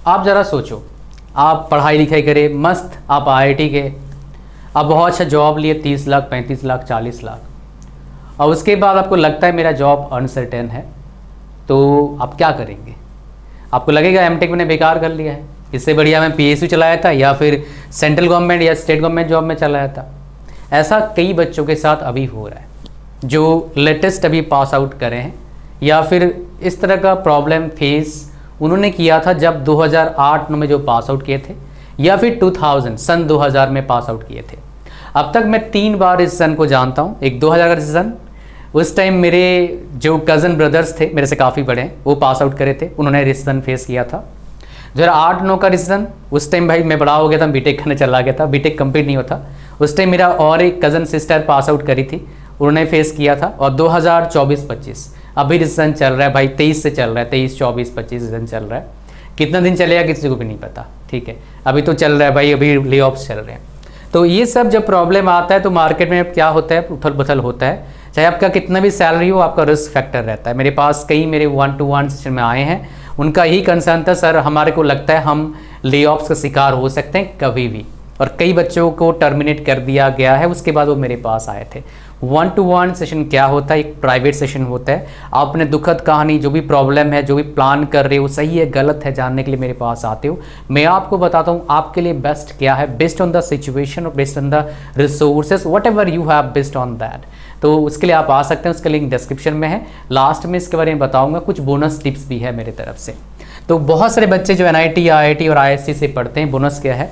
आप ज़रा सोचो, आप पढ़ाई लिखाई करें मस्त, आप आईआईटी के, आप बहुत अच्छा जॉब लिए 30 लाख 35 लाख 40 लाख, और उसके बाद आपको लगता है मेरा जॉब अनसर्टेन है, तो आप क्या करेंगे? आपको लगेगा एमटेक मैंने बेकार कर लिया है, इससे बढ़िया मैं पीएसयू चलाया था या फिर सेंट्रल गवर्नमेंट या स्टेट गवर्नमेंट जॉब में चलाया था। ऐसा कई बच्चों के साथ अभी हो रहा है जो लेटेस्ट अभी पास आउट करे हैं, या फिर इस तरह का प्रॉब्लम फेस उन्होंने किया था जब 2008 में जो पास आउट किए थे, या फिर 2000 2000 में पास आउट किए थे। अब तक मैं 3 बार इस सन को जानता हूँ। एक 2000 का सन, उस टाइम मेरे जो कज़न ब्रदर्स थे मेरे से काफ़ी बड़े हैं, वो पास आउट करे थे, उन्होंने रिसन फेस किया था। 2008-9 का रिसन, उस टाइम भाई मैं बड़ा हो गया था, बीटेक करने चला गया था, बीटेक कंप्लीट नहीं होता। उस टाइम मेरा और एक कज़न सिस्टर पास आउट करी थी, उन्होंने फेस किया था। और 2024-25 अभी रिसन चल रहा है भाई, 23 से चल रहा है, 23 24 25 रिसन चल रहा है। कितना दिन चलेगा किसी को भी नहीं पता, ठीक है, अभी तो चल रहा है भाई, अभी ले ऑफ्स चल रहे हैं। तो ये सब जब प्रॉब्लम आता है तो मार्केट में क्या होता है, उथल पुथल होता है। चाहे आपका कितना भी सैलरी हो, आपका रिस्क फैक्टर रहता है। मेरे पास कई मेरे 1-to-1 सेशन में आए हैं, उनका यही कंसर्न था, सर हमारे को लगता है हम ले ऑफ्स का शिकार हो सकते हैं कभी भी, और कई बच्चों को टर्मिनेट कर दिया गया है। उसके बाद वो मेरे पास आए थे। 1-to-1 सेशन क्या होता है? एक प्राइवेट सेशन होता है। आप अपने दुखद कहानी, जो भी प्रॉब्लम है, जो भी प्लान कर रहे हो, सही है गलत है, जानने के लिए मेरे पास आते हो। मैं आपको बताता हूँ आपके लिए बेस्ट क्या है, बेस्ड ऑन द सिचुएशन और based on the resources, what ever you have based on that. तो उसके लिए आप आ सकते हैं, उसका लिंक डिस्क्रिप्शन में है। लास्ट में इसके बारे में बताऊँगा, कुछ बोनस टिप्स भी है मेरी तरफ से। तो बहुत सारे बच्चे जो एनआईटी, आईआईटी और आईएससी से पढ़ते हैं, बोनस क्या है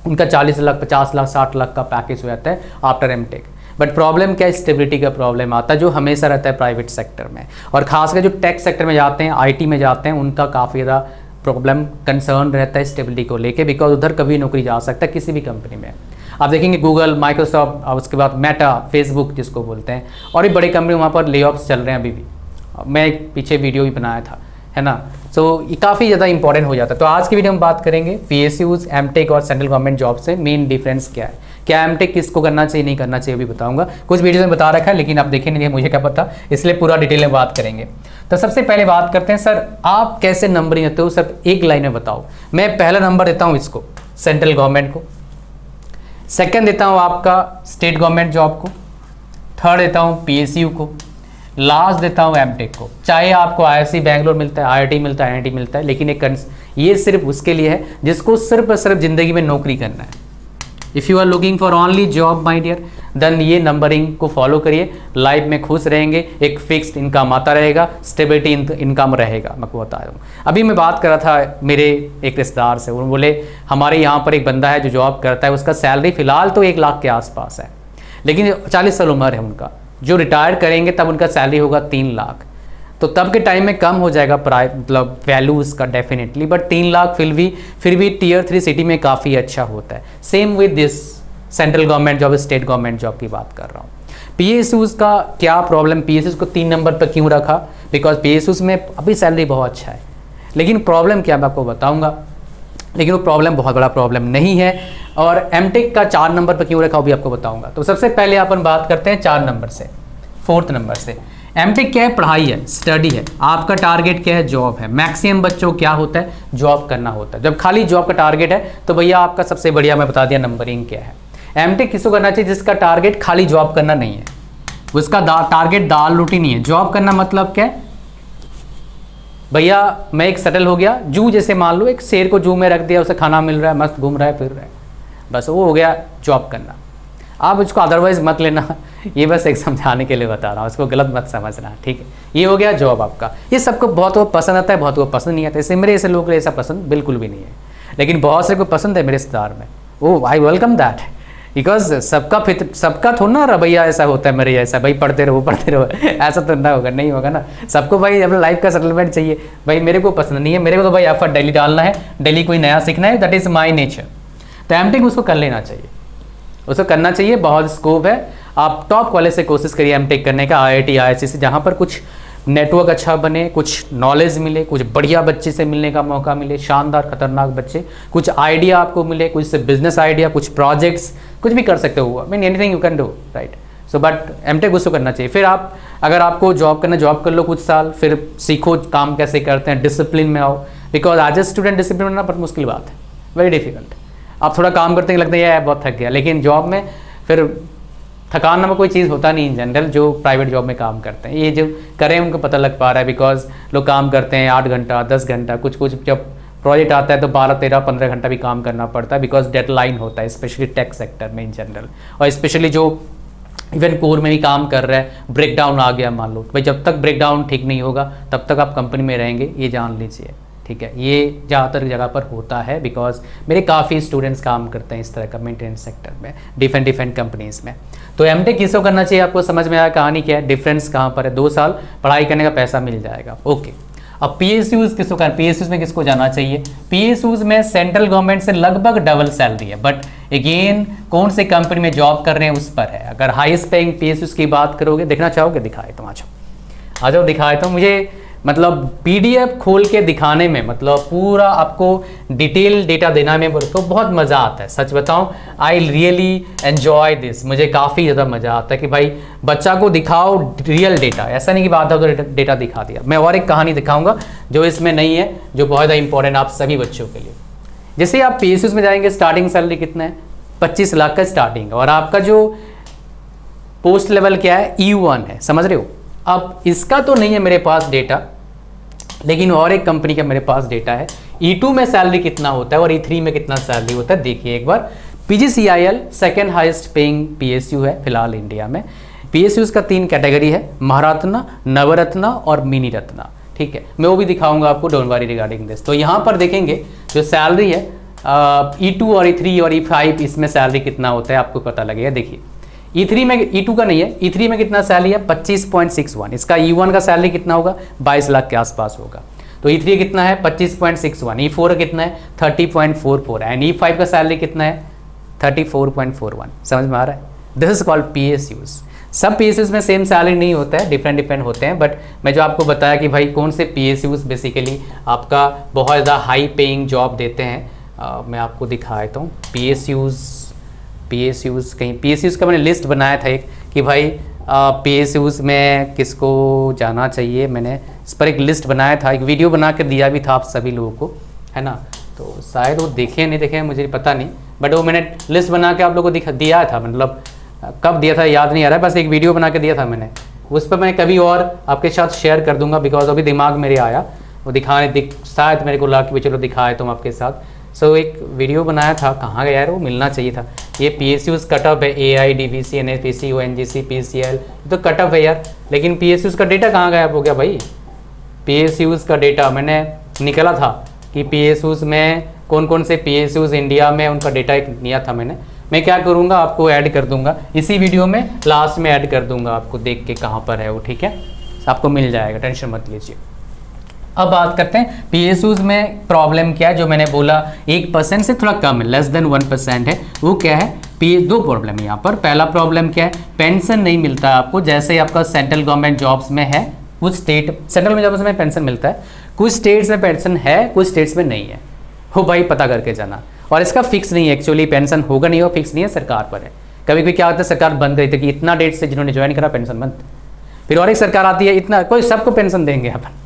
उनका 40 लाख 50 लाख 60 लाख का पैकेज हो जाता है आफ्टर एमटेक। बट प्रॉब्लम क्या है? स्टेबिलिटी का प्रॉब्लम आता है जो हमेशा रहता है प्राइवेट सेक्टर में, और खासकर जो टेक सेक्टर में जाते हैं, आईटी में जाते हैं, उनका काफ़ी ज़्यादा प्रॉब्लम कंसर्न रहता है स्टेबिलिटी को लेके, बिकॉज उधर कभी नौकरी जा सकता है किसी भी कंपनी में। आप देखेंगे गूगल, माइक्रोसॉफ्ट और उसके बाद मेटा, फेसबुक जिसको बोलते हैं, और ये बड़ी कंपनी वहाँ पर ले ऑफ्स चल रहे हैं अभी भी। मैं एक पीछे वीडियो भी बनाया था, है ना। सो ये काफ़ी ज़्यादा इंपॉर्टेंट हो जाता है। तो आज की वीडियो में बात करेंगे पीएसयूज, एमटेक और सेंट्रल गवर्नमेंट जॉब से मेन डिफरेंस क्या है, क्या एमटेक किसको करना चाहिए नहीं करना चाहिए, भी बताऊंगा। कुछ वीडियो में बता रखा है लेकिन आप देखे नहीं है, मुझे क्या पता, इसलिए पूरा डिटेल में बात करेंगे। तो सबसे पहले बात करते हैं, सर आप कैसे नंबरिंग देते हो, सर एक लाइन में बताओ। मैं पहला नंबर देता हूँ इसको सेंट्रल गवर्नमेंट को, सेकेंड देता हूँ आपका स्टेट गवर्नमेंट जॉब को, थर्ड देता हूँ पीएसयू को, लास्ट देता हूँ एमटेक को। चाहे आपको आईआईसी बैंगलोर मिलता है, आईआईटी मिलता है, एनआईटी मिलता है, लेकिन ये सिर्फ उसके लिए है जिसको सिर्फ और सिर्फ जिंदगी में नौकरी करना है। If you are looking for only job my dear, then ये नंबरिंग को फॉलो करिए, लाइफ में खुश रहेंगे, एक फिक्स्ड इनकम आता रहेगा, स्टेबिलिटी इनकम रहेगा। मैं आपको बता रहा हूँ, अभी मैं बात कर रहा था मेरे एक रिश्तेदार से, वो बोले हमारे यहाँ पर एक बंदा है जो जॉब करता है, उसका सैलरी फिलहाल तो 1 लाख के आसपास है, लेकिन 40 साल उम्र है उनका, जो रिटायर करेंगे तब उनका सैलरी होगा 3 लाख। तो तब के टाइम में कम हो जाएगा मतलब वैल्यू उसका डेफिनेटली, बट 3 लाख फिर भी टियर 3 सिटी में काफ़ी अच्छा होता है। Same with this central government job, state government job की बात कर रहा हूँ। पीएसयूज का क्या प्रॉब्लम, पीएसयूज को 3 नंबर पर क्यों रखा? बिकॉज पीएसयूज में अभी सैलरी बहुत अच्छा है, लेकिन प्रॉब्लम क्या मैं आपको बताऊँगा, लेकिन वो प्रॉब्लम बहुत बड़ा प्रॉब्लम नहीं है। और एमटेक का 4 नंबर पर क्यों रखा वो भी आपको बताऊंगा। तो सबसे पहले अपन बात करते हैं 4 नंबर से, 4th नंबर से। एमटेक क्या है? पढ़ाई है, स्टडी है। आपका टारगेट क्या है? जॉब है। मैक्सिमम बच्चों क्या होता है? जॉब करना होता है। जब खाली जॉब का टारगेट है तो भैया आपका सबसे बढ़िया मैं बता दिया नंबरिंग क्या है। एमटेक किसको करना चाहिए? जिसका टारगेट खाली जॉब करना नहीं है, उसका टारगेट दाल रोटी नहीं है। जॉब करना मतलब क्या है भैया? मैं एक सेटल हो गया, जू जैसे मान लो एक शेर को जू में रख दिया, उसे खाना मिल रहा है, मस्त घूम रहा है, फिर रहा है, बस वो हो गया जॉब करना। आप उसको अदरवाइज मत लेना, ये बस एक समझाने के लिए बता रहा हूँ, उसको गलत मत समझना, ठीक है। ये हो गया जॉब आपका। ये सबको बहुत को पसंद आता है, बहुत को पसंद नहीं आता। इससे मेरे ऐसे लोग ऐसा पसंद बिल्कुल भी नहीं है, लेकिन बहुत से को पसंद है मेरे रिश्तेदार में। ओह आई वेलकम दैट, बिकॉज सबका थोड़ा ना रवैया ऐसा होता है मेरे ऐसा, भाई पढ़ते रहो ऐसा तो ना होगा, नहीं होगा ना। सबको भाई अपने लाइफ का सेटलमेंट चाहिए। भाई मेरे को पसंद नहीं है, मेरे को तो भाई एफर्ट डेली डालना है, डेली कोई नया सीखना है, दैट इज़ माई नेचर। तो एमटेक उसको कर लेना चाहिए, उसको करना चाहिए, बहुत स्कोप है। आप टॉप कॉलेज से कोशिश करिए एमटेक करने का, आईआईटी आईएससी से, जहाँ पर कुछ नेटवर्क अच्छा बने, कुछ नॉलेज मिले, कुछ बढ़िया बच्चे से मिलने का मौका मिले, शानदार खतरनाक बच्चे, कुछ आइडिया आपको मिले, कुछ से बिजनेस आइडिया, कुछ प्रोजेक्ट्स, कुछ भी कर सकते हो। I mean anything you can do, right. So but MTech उसको करना चाहिए। फिर अगर आपको जॉब करना, जॉब कर लो कुछ साल, फिर सीखो काम कैसे करते हैं, डिसिप्लिन में आओ। बिकॉज आज ए स्टूडेंट डिसिप्लिन बनना बहुत मुश्किल बात है, वेरी डिफिकल्ट। आप थोड़ा काम करते हैं लगता है यार बहुत थक गया, लेकिन जॉब में फिर थकान नामक कोई चीज़ होता नहीं इन जनरल। जो प्राइवेट जॉब में काम करते हैं, ये जो करें उनको पता लग पा रहा है, बिकॉज लोग काम करते हैं 8 घंटा 10 घंटा, कुछ जब प्रोजेक्ट आता है तो 12 13 15 घंटा भी काम करना पड़ता है, बिकॉज डेडलाइन होता है, स्पेशली टेक सेक्टर में इन जनरल। और स्पेशली जो इवन कोर में भी काम कर रहा है, ब्रेकडाउन आ गया मान लो, भाई जब तक ब्रेकडाउन ठीक नहीं होगा तब तक आप कंपनी में रहेंगे, ये जान लीजिए, ठीक है। ये ज़्यादातर जगह पर होता है, बिकॉज मेरे काफ़ी स्टूडेंट्स काम करते हैं इस तरह का मेंटेनेंस सेक्टर में, डिफरेंट कंपनीज़ में। तो एमटेक किसको करना चाहिए, आपको समझ में आया कहानी क्या है, डिफरेंस कहाँ पर है। 2 साल पढ़ाई करने का पैसा मिल जाएगा, ओके। अब पीएसयूज़ किसको करना, पीएसयूज़ में किसको जाना चाहिए, पीएसयूज़ में सेंट्रल गवर्नमेंट से लगभग डबल सैलरी है, बट अगेन कौन से कंपनी में जॉब कर रहे हैं उस पर है। अगर हाईएस्ट पेइंग पीएसयूज़ की बात करोगे, देखना चाहोगे, दिखाए तो आ जाओ दिखाए तो मुझे मतलब पीडीएफ खोल के दिखाने में, मतलब पूरा आपको डिटेल डेटा देना में तो बहुत मज़ा आता है। सच बताऊं, आई रियली एन्जॉय दिस, मुझे काफ़ी ज़्यादा मज़ा आता है कि भाई बच्चा को दिखाओ रियल डेटा, ऐसा नहीं कि बात हो तो डेटा दिखा दिया। मैं और एक कहानी दिखाऊंगा जो इसमें नहीं है, जो बहुत ज़्यादा इंपॉर्टेंट आप सभी बच्चों के लिए। जैसे आप पीएसयूज़ में जाएंगे, स्टार्टिंग सैलरी कितना है, 25 लाख का स्टार्टिंग, और आपका जो पोस्ट लेवल क्या है, E1 है, समझ रहे हो। अब इसका तो नहीं है मेरे पास डेटा, लेकिन और एक कंपनी का मेरे पास डेटा है। E2 में सैलरी कितना होता है और E3 में कितना सैलरी होता है, देखिए एक बार। PGCIL second highest paying PSU है फिलहाल इंडिया में। PSUs का 3 कैटेगरी है, महारत्ना, नवरत्ना और मिनी रत्ना, ठीक है। मैं वो भी दिखाऊंगा आपको, डोंट वरी रिगार्डिंग दिस। तो यहाँ पर देखेंगे जो सैलरी है E2 और E3 और E5, इसमें सैलरी कितना होता है आपको पता लगेगा। देखिए E3 में, E2 का नहीं है, E3 में कितना सैलरी है 25.61, इसका E1 का सैलरी कितना होगा 22 लाख के आसपास होगा। तो E3 कितना है 25.61, E4 कितना है 30.44 एंड E5 का सैलरी कितना है 34.41। समझ में आ रहा है, दिस इज कॉल्ड PSUs। सब PSUs में सेम सैलरी नहीं होता है, डिफरेंट होते हैं, बट मैं जो आपको बताया कि भाई कौन से PSUs बेसिकली आपका बहुत ज़्यादा हाई पेइंग जॉब देते हैं, मैं आपको दिखा देता हूँ। PSUs कहीं PSUs का मैंने लिस्ट बनाया था एक कि भाई PSUs में किसको जाना चाहिए, मैंने इस पर एक लिस्ट बनाया था, एक वीडियो बना के दिया भी था आप सभी लोगों को, है ना। तो शायद वो देखे नहीं देखे मुझे पता नहीं, बट वो मैंने लिस्ट बना के आप लोगों को दिया था, मतलब कब दिया था याद नहीं आ रहा है, बस एक वीडियो बना के दिया था मैंने। उस पर मैं कभी और आपके साथ शेयर कर दूंगा, बिकॉज अभी दिमाग मेरे आया वो दिखाने, शायद मेरे को ला के भी चलो दिखाए तुम आपके साथ। सो एक वीडियो बनाया था, कहाँ गया यार वो, मिलना चाहिए था। ये PSUs कटअप है, AI, DVC, NFPC, ONGC, PCL, तो कटअप है यार, लेकिन PSUs का डेटा कहाँ गायब हो गया भाई। PSUs का डेटा मैंने निकला था कि PSUs में कौन कौन से PSUs इंडिया में, उनका डेटा एक लिया था मैंने। मैं क्या करूँगा, आपको ऐड कर दूंगा इसी वीडियो में, लास्ट में ऐड कर दूंगा आपको, देख के कहाँ पर है वो, ठीक है, आपको मिल जाएगा, टेंशन मत लीजिए। अब बात करते हैं PSUs में प्रॉब्लम क्या है, जो मैंने बोला 1% से थोड़ा कम है, लेस देन 1% है, वो क्या है। 2 प्रॉब्लम है यहाँ पर। पहला प्रॉब्लम क्या है, पेंशन नहीं मिलता है आपको, जैसे आपका सेंट्रल गवर्नमेंट जॉब्स में है, कुछ स्टेट सेंट्रल में जॉब्स में पेंशन मिलता है, कुछ स्टेट्स में पेंशन है, कुछ स्टेट्स में नहीं है, हो भाई पता करके जाना। और इसका फिक्स नहीं है एक्चुअली, पेंशन होगा नहीं हो, फिक्स नहीं है, सरकार पर है। कभी कभी क्या होता है, सरकार बंद करती है कि इतना डेट से जिन्होंने ज्वाइन करा पेंशन बंद, फिर और एक सरकार आती है, इतना कोई सबको पेंशन देंगे अपन,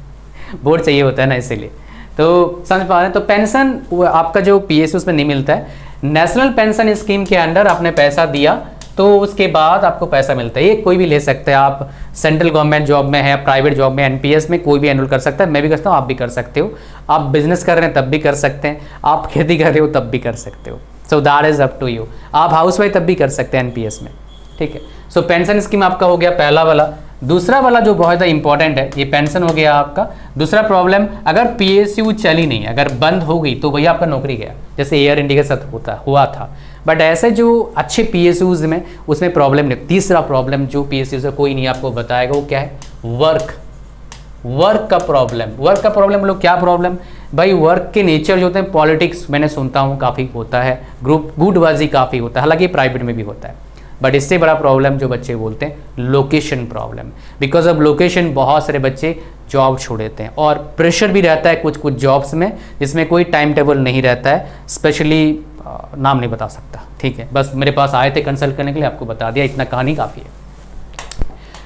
बोर्ड चाहिए होता है ना, इसीलिए। तो समझ पा रहे हैं। तो पेंशन आपका जो PSUs में नहीं मिलता है, नेशनल पेंशन स्कीम के अंडर आपने पैसा दिया तो उसके बाद आपको पैसा मिलता है। ये कोई भी ले सकते हैं, आप सेंट्रल गवर्नमेंट जॉब में है, प्राइवेट जॉब में, NPS में कोई भी एनरोल कर सकता है, मैं भी करता हूँ, आप भी कर सकते हो। आप बिजनेस कर रहे हैं तब भी कर सकते हैं, आप खेती कर रहे हो तब भी कर सकते हो, so that is up to you. आप हाउस वाइफ तब भी कर सकते हैं NPS में, ठीक है। सो पेंशन स्कीम आपका हो गया पहला वाला। दूसरा वाला जो बहुत ज़्यादा इंपॉर्टेंट है, ये पेंशन हो गया आपका। दूसरा प्रॉब्लम, अगर PSU चली नहीं, अगर बंद हो गई तो भैया आपका नौकरी गया, जैसे एयर इंडिया के साथ हुआ था। बट ऐसे जो अच्छे PSUs में, उसमें प्रॉब्लम नहीं। तीसरा प्रॉब्लम जो PSU से कोई नहीं आपको बताएगा, वो क्या है, वर्क का प्रॉब्लम। वर्क का प्रॉब्लम लोग क्या प्रॉब्लम भाई, वर्क के नेचर जो होते हैं, पॉलिटिक्स मैंने सुनता हूँ काफ़ी होता है, ग्रुप गुटबाजी काफ़ी होता है, हालांकि प्राइवेट में भी होता है। बट इससे बड़ा प्रॉब्लम जो बच्चे बोलते हैं, location problem. Because of location बहुत सारे बच्चे जॉब छोड़ देते हैं, और प्रेशर भी रहता है कुछ जॉब्स में, जिसमें कोई टाइम टेबल नहीं रहता है। स्पेशली नाम नहीं बता सकता, ठीक है, बस मेरे पास आए थे कंसल्ट करने के लिए, आपको बता दिया, इतना कहानी काफ़ी है।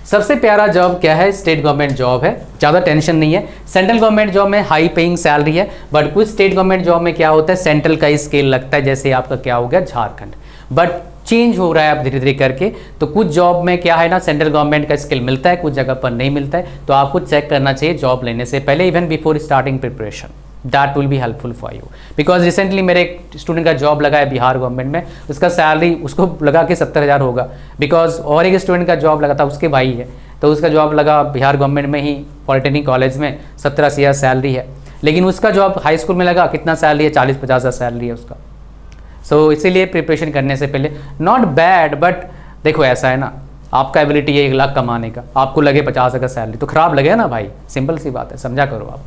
सबसे प्यारा जॉब क्या है? स्टेट गवर्नमेंट जॉब है, ज़्यादा टेंशन नहीं है। सेंट्रल गवर्नमेंट जॉब में हाई पेइंग सैलरी है, बट कुछ स्टेट गवर्नमेंट जॉब में क्या होता है, सेंट्रल का ही स्केल लगता है, जैसे आपका क्या हो गया झारखंड, बट चेंज हो रहा है अब धीरे धीरे करके। तो कुछ जॉब में क्या है ना, सेंट्रल गवर्नमेंट का स्केल मिलता है, कुछ जगह पर नहीं मिलता है, तो आपको चेक करना चाहिए जॉब लेने से पहले, even before starting preparation, that will be helpful for you. Because recently मेरे एक स्टूडेंट का जॉब लगा है बिहार गवर्नमेंट में, उसका सैलरी उसको लगा के 70,000 होगा, बिकॉज और एक स्टूडेंट का जॉब लगा था, उसके भाई है, तो उसका जॉब लगा बिहार गवर्नमेंट में ही पॉलिटेक्निक कॉलेज में, 17,000 सैलरी है, लेकिन उसका जॉब हाई स्कूल में लगा, कितना सैलरी है, 40-50,000 सैलरी है उसका। सो इसीलिए प्रिपरेशन करने से पहले नॉट बैड, बट देखो ऐसा है ना, आपका एबिलिटी है 1 लाख कमाने का, आपको लगे 50,000 सैलरी, तो खराब लगेगा ना भाई, सिंपल सी बात है, समझा करो आप।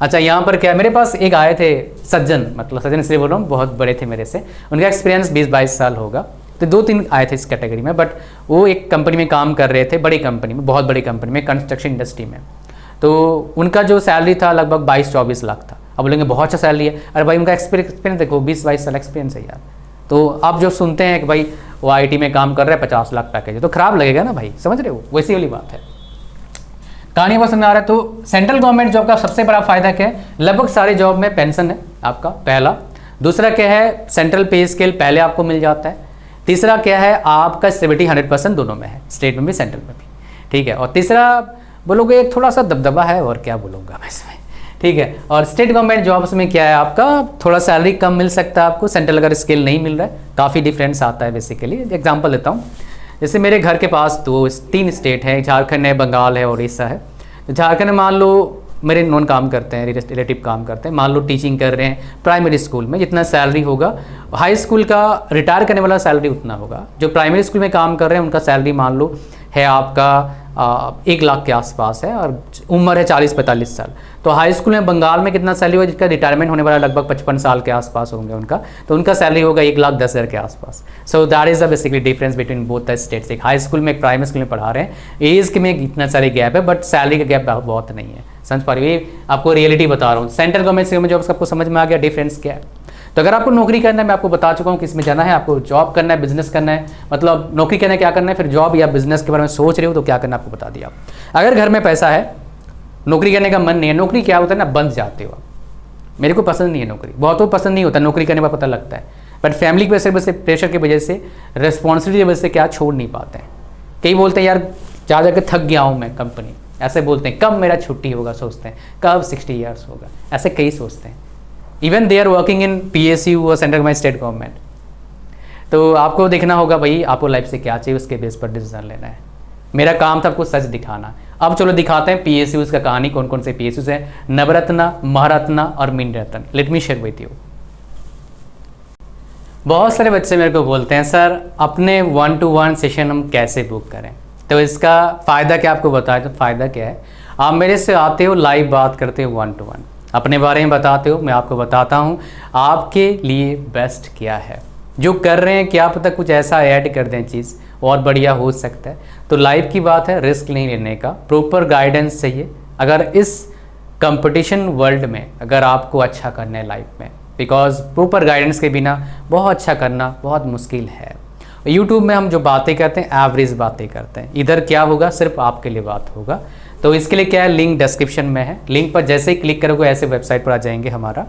अच्छा, यहाँ पर क्या, मेरे पास एक आए थे सज्जन, मतलब सज्जन इसलिए बोल रहा हूँ, बहुत बड़े थे मेरे से, उनका एक्सपीरियंस 20-22 साल होगा, तो 2-3 आए थे इस कैटेगरी में, बट वो एक कंपनी में काम कर रहे थे, बड़ी कंपनी में, बहुत बड़ी कंपनी में, कंस्ट्रक्शन इंडस्ट्री में। तो उनका जो सैलरी था लगभग 22-24 लाख था। अब बोलेंगे बहुत अच्छा सैलरी है, अरे भाई उनका एक्सपीरियंस देखो, 20-22 साल एक्सपीरियंस है यार। तो आप जो सुनते हैं कि भाई वो आईटी में काम कर रहे हैं, 50 लाख पैकेज है, तो खराब लगेगा ना भाई, समझ रहे हो, वैसी वाली बात है। कहानी बस समझ आ रहा है। तो सेंट्रल गवर्नमेंट जॉब का सबसे बड़ा फायदा क्या है, लगभग सारे जॉब में पेंशन है आपका, पहला। दूसरा क्या है, सेंट्रल पे स्केल पहले आपको मिल जाता है। तीसरा क्या है, आपका स्टेबिलिटी 100% दोनों में है, स्टेट में भी सेंट्रल में भी, ठीक है। और तीसरा बोलोगे एक थोड़ा सा दबदबा है, और क्या बोलूँगा मैं इसमें, ठीक है। और स्टेट गवर्नमेंट जॉब्स में क्या है, आपका थोड़ा सैलरी कम मिल सकता है आपको, सेंट्रल अगर स्केल नहीं मिल रहा है, काफ़ी डिफरेंस आता है बेसिकली। एग्जांपल देता हूँ, जैसे मेरे घर के पास 3 स्टेट हैं, झारखंड है, बंगाल है, उड़ीसा है। तो झारखंड में मान लो मेरे नॉन काम करते हैं, रिलेटिव काम करते हैं, मान लो टीचिंग कर रहे हैं प्राइमरी स्कूल में, जितना सैलरी होगा हाई स्कूल का रिटायर करने वाला सैलरी उतना होगा। जो प्राइमरी स्कूल में काम कर रहे हैं उनका सैलरी मान लो है आपका 1 लाख के आसपास है, और उम्र है 40-45 साल। तो हाई स्कूल में बंगाल में कितना सैलरी होगा, जिसका रिटायरमेंट होने वाला लगभग 55 साल के आसपास होंगे उनका, तो उनका सैलरी होगा 1,10,000 के आसपास। So that is the basically difference between both the states. एक हाई स्कूल में, एक प्राइमरी स्कूल में पढ़ा रहे हैं, एज के में इतना सारे गैप है, बट सैलरी का गैप बहुत नहीं है, समझ पा रहे हो, ये आपको रियलिटी बता रहा हूँ। सेंट्रल गवर्नमेंट जॉब्स आपको समझ में आ गया डिफरेंस क्या है। तो अगर आपको नौकरी करना है, मैं आपको बता चुका हूँ किस में जाना है, आपको जॉब करना है, बिजनेस करना है, मतलब नौकरी करना है क्या करना है, फिर जॉब या बिजनेस के बारे में सोच रहे हो तो क्या करना है आपको बता दिया। अगर घर में पैसा है, नौकरी करने का मन नहीं है, नौकरी क्या होता है ना, बंध जाते हो। मेरे को पसंद नहीं है नौकरी, बहुतों को पसंद नहीं होता, नौकरी करने पर पता लगता है, बट फैमिली की वजह से, प्रेशर की वजह से, रिस्पॉन्सिबिलिटी की वजह से क्या छोड़ नहीं पाते हैं। कई बोलते हैं यार जा जाकर थक गया हूँ मैं कंपनी, ऐसे बोलते हैं, कब मेरा छुट्टी होगा, सोचते हैं कब 60 ईयर्स होगा, ऐसे कई सोचते हैं। Even they are working in PSU और सेंट्रल गवर्नमेंट, स्टेट गवर्नमेंट। तो आपको देखना होगा भाई आपको लाइफ से क्या चाहिए, उसके बेस पर डिसीजन लेना है। मेरा काम था आपको सच दिखाना। अब चलो दिखाते हैं PSUs का कहानी, कौन कौन से PSUs हैं, नवरत्ना, महारत्ना और mini Ratna. Let me share with you. बहुत सारे बच्चे मेरे को बोलते हैं सर अपने 1-to-1 सेशन हम कैसे बुक करें। तो इसका फ़ायदा क्या आपको बताएं, तो फ़ायदा क्या है, आप मेरे से आते हो, लाइव बात करते हो 1-to-1, अपने बारे में बताते हो, मैं आपको बताता हूँ आपके लिए बेस्ट क्या है, जो कर रहे हैं क्या पता कुछ ऐसा ऐड कर दें चीज़ और बढ़िया हो सकता है। तो लाइव की बात है, रिस्क नहीं लेने का, प्रॉपर गाइडेंस चाहिए। अगर इस कंपटीशन वर्ल्ड में अगर आपको अच्छा करना है लाइफ में, बिकॉज प्रॉपर गाइडेंस के बिना बहुत अच्छा करना बहुत मुश्किल है। यूट्यूब में हम जो बातें करते हैं एवरेज बातें करते हैं, इधर क्या होगा सिर्फ आपके लिए बात होगा। तो इसके लिए क्या है, लिंक डिस्क्रिप्शन में है, लिंक पर जैसे ही क्लिक करोगे ऐसे वेबसाइट पर आ जाएंगे हमारा,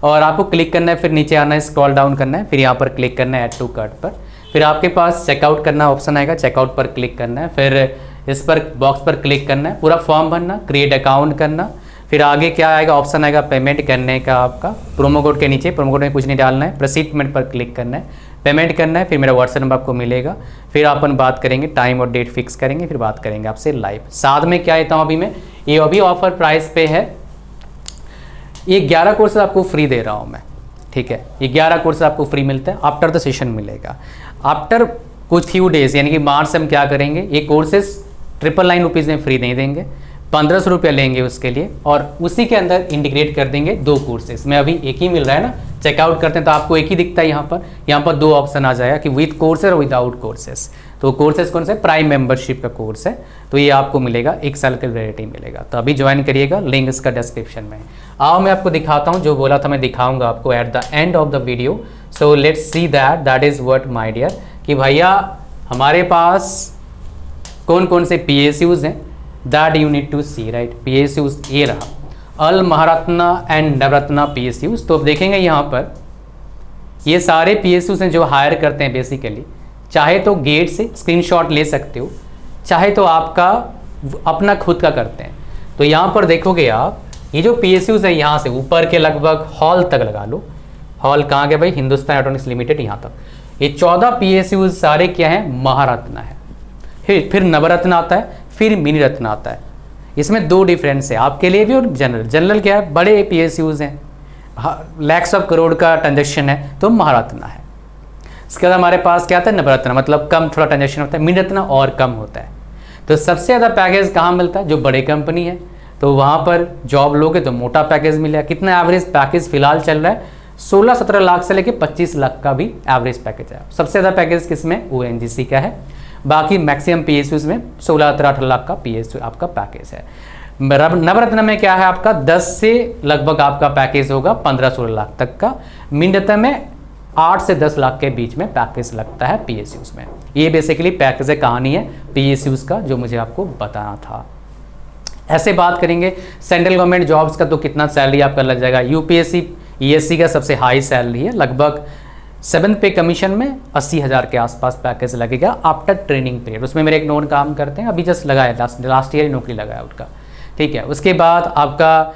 और आपको क्लिक करना है, फिर नीचे आना है, स्क्रॉल डाउन करना है, फिर यहाँ पर क्लिक करना है ऐड टू कार्ट पर, फिर आपके पास चेकआउट करना ऑप्शन आएगा, चेकआउट पर क्लिक करना है, फिर इस पर बॉक्स पर क्लिक करना है, पूरा फॉर्म भरना, क्रिएट अकाउंट करना, फिर आगे क्या आएगा ऑप्शन आएगा पेमेंट करने का, आपका प्रोमो कोड के नीचे, प्रोमो कोड में कुछ नहीं डालना है, प्रोसीड पेमेंट पर क्लिक करना है, पेमेंट करना है, फिर मेरा व्हाट्सएप नंबर आपको मिलेगा, फिर अपन बात करेंगे, टाइम और डेट फिक्स करेंगे, फिर बात करेंगे आपसे लाइव। साथ में क्या देता हूँ अभी मैं, ये अभी ऑफर प्राइस पे है, ये 11 कोर्स आपको फ्री दे रहा हूँ मैं, ठीक है, ये 11 कोर्स आपको फ्री मिलता है, आफ्टर द सेशन मिलेगा, आफ्टर कुछ फ्यू डेज, यानी कि मार्च से हम क्या करेंगे, ये कोर्सेज 999 रुपीज़ में फ्री नहीं देंगे, 1500 रुपया लेंगे उसके लिए, और उसी के अंदर इंटीग्रेट कर देंगे 2 कोर्सेज में, अभी एक ही मिल रहा है ना, चेकआउट करते हैं तो आपको एक ही दिखता है यहाँ पर 2 ऑप्शन आ जाएगा कि विद कोर्सेज और विदाउट कोर्सेज। तो कोर्सेज कौन से, प्राइम मेंबरशिप का कोर्स है, तो ये आपको मिलेगा 1 साल का वैलिडिटी मिलेगा, तो अभी ज्वाइन करिएगा, लिंक इसका डिस्क्रिप्शन में। आओ मैं आपको दिखाता हूँ, जो बोला था मैं दिखाऊंगा आपको at the end of the video. So let's see that is what my dear, कि भैया हमारे पास कौन कौन से PSUs हैं, that you need to see, right. PSUs ये रहा, all, Maharatna and Navratna PSUs। तो अब देखेंगे यहाँ पर ये सारे PSUs हैं जो हायर करते हैं बेसिकली। चाहे तो गेट से स्क्रीनशॉट ले सकते हो, चाहे तो आपका अपना खुद का करते हैं। तो यहाँ पर देखोगे आप, ये जो PSUs है यहाँ से ऊपर के लगभग हॉल तक लगा लो। हॉल कहाँ गया भाई, हिंदुस्तान इलेक्ट्रॉनिक्स लिमिटेड, यहाँ तक। ये 14 PSUs सारे क्या हैं, महारत्ना है। फिर नवरत्न आता है, फिर मिनी रत्न आता है। इसमें दो डिफरेंस है आपके लिए भी और जनरल। जनरल क्या है, बड़े PSUs हैं, लैक्स ऑफ करोड़ का ट्रांजेक्शन है, तो महारत्ना है। इसके बाद हमारे पास क्या आता है, नवरत्न, मतलब कम थोड़ा ट्रांजेक्शन होता है। मिनी रत्न और कम होता है। तो सबसे ज़्यादा पैकेज कहाँ मिलता है, जो बड़े कंपनी है, तो वहाँ पर जॉब लोगे तो मोटा पैकेज मिलेगा। कितना एवरेज पैकेज फिलहाल चल रहा है, 16-17 लाख से लेके 25 लाख का भी एवरेज पैकेज है। सबसे ज़्यादा पैकेज किसमें, ONGC का है। बाकी मैक्सिमम PSUs में 16-18 लाख का PSU आपका पैकेज है। नवरत्न में क्या है आपका 10 से लगभग आपका पैकेज होगा 15-16 लाख तक का। मिनी रत्न में 8 से 10 लाख के बीच में पैकेज लगता है PSUs में। ये बेसिकली पैकेज कहानी है PSUs का, जो मुझे आपको बताना था। ऐसे बात करेंगे सेंट्रल गवर्नमेंट जॉब्स का, तो कितना सैलरी आपका लग जाएगा। UPSC ESC का सबसे हाई सैलरी है, लगभग 7th पे कमीशन में 80,000 के आसपास पैकेज लगेगा आफ्टर ट्रेनिंग पीरियड। उसमें मेरे एक नोन काम करते हैं, अभी जस्ट लगाया, लास्ट ईयर ही नौकरी लगाया उनका, ठीक है। उसके बाद आपका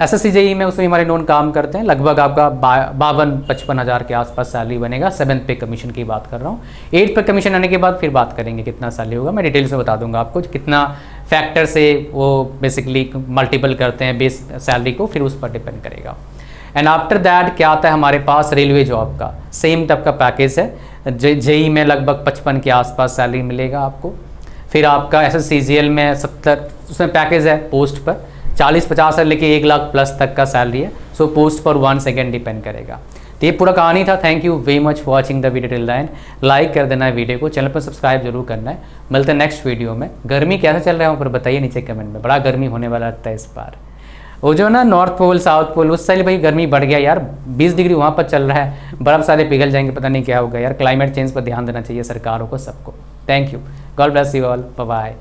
SSC JEE में उसमें हमारे नोन काम करते हैं, लगभग आपका 52-55 हज़ार के आसपास सैलरी बनेगा। 7th पे कमीशन की बात कर रहा हूँ। 8th पे कमीशन आने के बाद फिर बात करेंगे कितना सैलरी होगा, मैं डिटेल्स में बता दूंगा आपको कितना फैक्टर से वो बेसिकली मल्टीपल करते हैं बेस सैलरी को, फिर उस पर डिपेंड करेगा। एंड आफ्टर दैट क्या आता है हमारे पास, रेलवे जॉब का सेम टाइप का पैकेज है। JEE में लगभग 55 के आसपास सैलरी मिलेगा आपको। फिर आपका SSCGL में 70, उसमें पैकेज है पोस्ट पर 40-50 से लेके 1 लाख प्लस तक का सैलरी है। सो पोस्ट पर 1 सेकेंड डिपेंड करेगा। तो ये पूरा कहानी था। Thank you very much for watching the video till the end. Like कर देना है वीडियो को, चैनल पर सब्सक्राइब जरूर करना है। मिलते हैं नेक्स्ट वीडियो में। गर्मी कैसा चल रहा है पर बताइए नीचे कमेंट में। बड़ा गर्मी होने वाला लगता है इस बार। वो जो ना नॉर्थ पोल साउथ पोल उस साइड भाई गर्मी बढ़ गया यार, 20 डिग्री वहाँ पर चल रहा है। बर्फ सारे पिघल जाएंगे, पता नहीं क्या होगा यार। क्लाइमेट चेंज पर ध्यान देना चाहिए सरकारों को, सबको। Thank you, God bless you all, bye bye.